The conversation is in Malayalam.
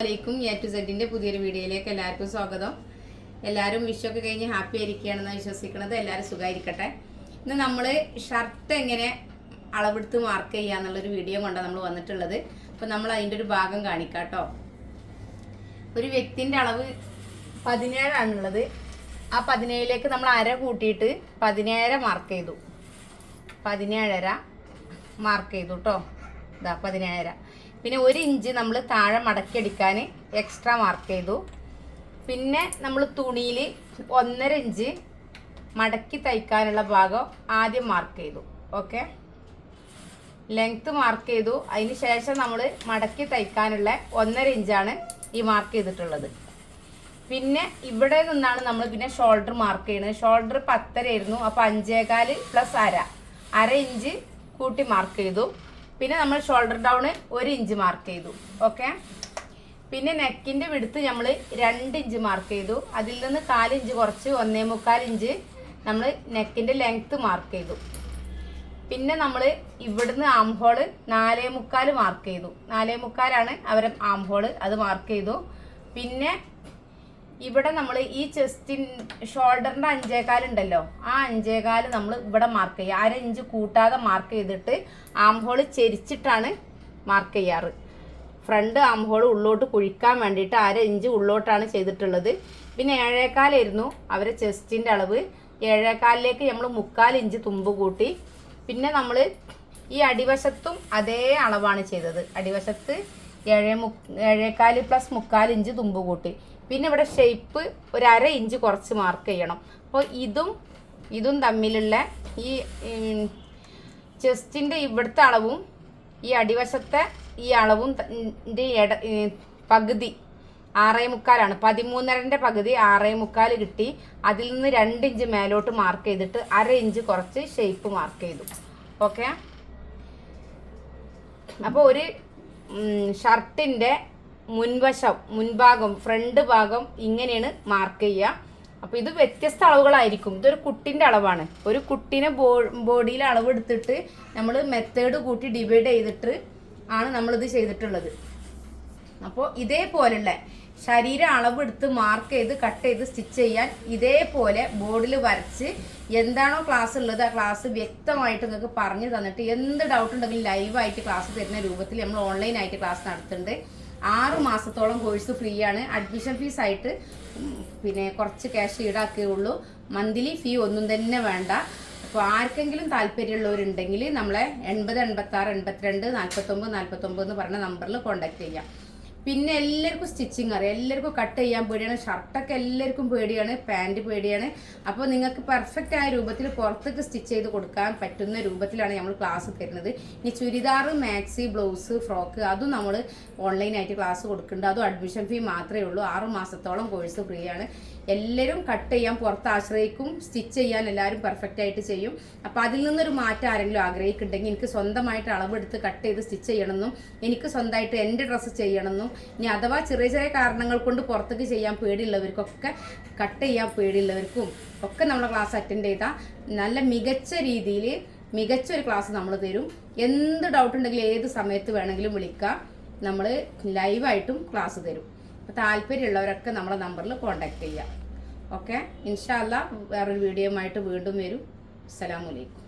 അലൈക്കും എ ടു സെഡിന്റെ പുതിയൊരു വീഡിയോയിലേക്ക് എല്ലാവർക്കും സ്വാഗതം. എല്ലാവരും വിഷൊക്കെ കഴിഞ്ഞ് ഹാപ്പി ആയിരിക്കുകയാണെന്ന് വിശ്വസിക്കുന്നത്. എല്ലാവരും സുഖമായിരിക്കട്ടെ. ഇന്ന് നമ്മൾ ഷർട്ട് എങ്ങനെ അളവെടുത്ത് മാർക്ക് ചെയ്യാന്നുള്ളൊരു വീഡിയോ കൊണ്ടാണ് നമ്മൾ വന്നിട്ടുള്ളത്. അപ്പോൾ നമ്മൾ അതിൻ്റെ ഒരു ഭാഗം കാണിക്കാം കേട്ടോ. ഒരു വ്യക്തിൻ്റെ അളവ് 17 ആണുള്ളത്. ആ 17ലേക്ക് നമ്മൾ അര കൂട്ടിയിട്ട് 17 മാർക്ക് ചെയ്തു. 17.5 മാർക്ക് ചെയ്തു കേട്ടോ. ഇതാ 17. പിന്നെ 1 ഇഞ്ച് നമ്മൾ താഴെ മടക്കിയടിക്കാൻ എക്സ്ട്രാ മാർക്ക് ചെയ്തു. പിന്നെ നമ്മൾ തുണിയിൽ 1.5 ഇഞ്ച് മടക്കി തയ്ക്കാനുള്ള ഭാഗം ആദ്യം മാർക്ക് ചെയ്തു. ഓക്കെ, ലെങ്ത്ത് മാർക്ക് ചെയ്തു. അതിന് ശേഷം നമ്മൾ മടക്കി തയ്ക്കാനുള്ള 1.5 ഇഞ്ചാണ് ഈ മാർക്ക് ചെയ്തിട്ടുള്ളത്. പിന്നെ ഇവിടെ നിന്നാണ് നമ്മൾ പിന്നെ ഷോൾഡർ മാർക്ക് ചെയ്യുന്നത്. ഷോൾഡർ 10.5 ആയിരുന്നു. അപ്പോൾ 5.25 പ്ലസ് അര ഇഞ്ച് കൂട്ടി മാർക്ക് ചെയ്തു. പിന്നെ നമ്മൾ ഷോൾഡർ ഡൗൺ 1 ഇഞ്ച് മാർക്ക് ചെയ്തു. ഓക്കെ, പിന്നെ നെക്കിൻ്റെ വിടുത്ത് നമ്മൾ 2 ഇഞ്ച് മാർക്ക് ചെയ്തു. അതിൽ നിന്ന് 4 ഇഞ്ച് കുറച്ച് 1.25 ഇഞ്ച് നമ്മൾ നെക്കിൻ്റെ ലെങ്ത്ത് മാർക്ക് ചെയ്തു. പിന്നെ നമ്മൾ ഇവിടുന്ന് ആം ഹോള് 4.25 മാർക്ക് ചെയ്തു. 4.25 അവരെ ആം ഹോള്, അത് മാർക്ക് ചെയ്തു. പിന്നെ ഇവിടെ നമ്മൾ ഈ ഷോൾഡറിൻ്റെ 5.25 ഉണ്ടല്ലോ, ആ 5.25 നമ്മൾ ഇവിടെ മാർക്ക് ചെയ്യുക. 1/2 ഇഞ്ച് കൂട്ടാതെ മാർക്ക് ചെയ്തിട്ട് ആം ഹോൾ ചെരിച്ചിട്ടാണ് മാർക്ക് ചെയ്യാറ്. ഫ്രണ്ട് ആം ഹോൾ ഉള്ളോട്ട് കുഴിക്കാൻ വേണ്ടിയിട്ട് 1/2 ഇഞ്ച് ഉള്ളോട്ടാണ് ചെയ്തിട്ടുള്ളത്. പിന്നെ 7.25 ആയിരുന്നു അവരെ ചെസ്റ്റിൻ്റെ അളവ്. 7.25ലേക്ക് നമ്മൾ 3/4 ഇഞ്ച് തുമ്പ് കൂട്ടി. പിന്നെ നമ്മൾ ഈ അടിവശത്തും അതേ അളവാണ് ചെയ്തത്. അടിവശത്ത് 7.25 പ്ലസ് 3/4 ഇഞ്ച് തുമ്പ് കൂട്ടി. പിന്നെ ഇവിടെ ഷേപ്പ് 1/2 ഇഞ്ച് കുറച്ച് മാർക്ക് ചെയ്യണം. അപ്പോൾ ഇതും തമ്മിലുള്ള ഈ ചെസ്റ്റിൻ്റെ ഇവിടുത്തെ അളവും ഈ അടിവശത്തെ ഈ അളവും പകുതി 6.25 13.5ൻ്റെ പകുതി 6.25 കിട്ടി. അതിൽ നിന്ന് 2 ഇഞ്ച് മേലോട്ട് മാർക്ക് ചെയ്തിട്ട് 1/2 ഇഞ്ച് കുറച്ച് ഷേപ്പ് മാർക്ക് ചെയ്തു. ഓക്കെ, അപ്പോൾ ഒരു ഷർട്ടിൻ്റെ മുൻഭാഗം ഫ്രണ്ട് ഭാഗം ഇങ്ങനെയാണ് മാർക്ക് ചെയ്യുക. അപ്പോൾ ഇത് വ്യത്യസ്ത അളവുകളായിരിക്കും. ഇതൊരു കുട്ടിൻ്റെ അളവാണ്. ഒരു കുട്ടീനെ ബോഡിയിൽ അളവെടുത്തിട്ട് നമ്മൾ മെത്തേഡ് കൂട്ടി ഡിവൈഡ് ചെയ്തിട്ട് ആണ് നമ്മളിത് ചെയ്തിട്ടുള്ളത്. അപ്പോൾ ഇതേപോലുള്ള ശരീര അളവെടുത്ത് മാർക്ക് ചെയ്ത് കട്ട് ചെയ്ത് സ്റ്റിച്ച് ചെയ്യാൻ ഇതേപോലെ ബോർഡിൽ വരച്ച് എന്താണോ ക്ലാസ് ഉള്ളത് ആ ക്ലാസ് വ്യക്തമായിട്ട് നിങ്ങൾക്ക് പറഞ്ഞു തന്നിട്ട് എന്ത് ഡൗട്ട് ഉണ്ടെങ്കിലും ലൈവായിട്ട് ക്ലാസ് തരുന്ന രൂപത്തിൽ നമ്മൾ ഓൺലൈനായിട്ട് ക്ലാസ് നടത്തുന്നുണ്ട്. 6 മാസത്തോളം കോഴ്സ് ഫ്രീ ആണ്. അഡ്മിഷൻ ഫീസ് ആയിട്ട് പിന്നെ കുറച്ച് ക്യാഷ് ഈടാക്കുകയുള്ളൂ. മന്ത്ലി ഫീ ഒന്നും തന്നെ വേണ്ട. അപ്പോൾ ആർക്കെങ്കിലും താല്പര്യമുള്ളവരുണ്ടെങ്കിൽ നമ്മളെ 80 86 82 49 49 എന്ന് പറഞ്ഞ നമ്പറിൽ കോൺടാക്ട് ചെയ്യാം. പിന്നെ എല്ലാവർക്കും സ്റ്റിച്ചിങ് അറിയാം, എല്ലാവർക്കും കട്ട് ചെയ്യാൻ പേടിയാണ്. ഷർട്ടൊക്കെ എല്ലാവർക്കും പേടിയാണ്, പാൻറ്റ് പേടിയാണ്. അപ്പോൾ നിങ്ങൾക്ക് പെർഫെക്റ്റ് ആയ രൂപത്തിൽ പുറത്തേക്ക് സ്റ്റിച്ച് ചെയ്ത് കൊടുക്കാൻ പറ്റുന്ന രൂപത്തിലാണ് നമ്മൾ ക്ലാസ് തരുന്നത്. ഇനി ചുരിദാർ, മാക്സി, ബ്ലൗസ്, ഫ്രോക്ക് അതും നമ്മൾ ഓൺലൈനായിട്ട് ക്ലാസ് കൊടുക്കുന്നുണ്ട്. അതും അഡ്മിഷൻ ഫീ മാത്രമേ ഉള്ളൂ. 6 മാസത്തോളം കോഴ്സ് ഫ്രീ ആണ്. എല്ലാവരും കട്ട് ചെയ്യാൻ പുറത്ത് ആശ്രയിക്കും, സ്റ്റിച്ച് ചെയ്യാൻ എല്ലാവരും പെർഫെക്റ്റ് ആയിട്ട് ചെയ്യും. അപ്പോൾ അതിൽ നിന്നൊരു മാറ്റം ആരെങ്കിലും ആഗ്രഹിക്കുന്നുണ്ടെങ്കിൽ എനിക്ക് സ്വന്തമായിട്ട് അളവെടുത്ത് കട്ട് ചെയ്ത് സ്റ്റിച്ച് ചെയ്യണമെന്നും എനിക്ക് സ്വന്തമായിട്ട് എൻ്റെ ഡ്രസ്സ് ചെയ്യണമെന്നും ഇനി അഥവാ ചെറിയ ചെറിയ കാരണങ്ങൾ കൊണ്ട് പുറത്തേക്ക് ചെയ്യാൻ പേടിയുള്ളവർക്കൊക്കെ കട്ട് ചെയ്യാൻ പേടിയുള്ളവർക്കും ഒക്കെ നമ്മളെ ക്ലാസ് അറ്റൻഡ് ചെയ്താൽ നല്ല മികച്ച രീതിയിൽ മികച്ചൊരു ക്ലാസ് നമ്മൾ തരും. എന്ത് ഡൗട്ട് ഉണ്ടെങ്കിലും ഏത് സമയത്ത് വേണമെങ്കിലും വിളിക്കുക, നമ്മൾ ലൈവായിട്ടും ക്ലാസ് തരും. അപ്പോൾ താല്പര്യമുള്ളവരൊക്കെ നമ്മളെ നമ്പറിൽ കോൺടാക്ട് ചെയ്യുക. ഓക്കെ, ഇൻഷാ അല്ലാ വേറൊരു വീഡിയോ ആയിട്ട് വീണ്ടും വരും. അസ്സലാമു അലൈക്കും.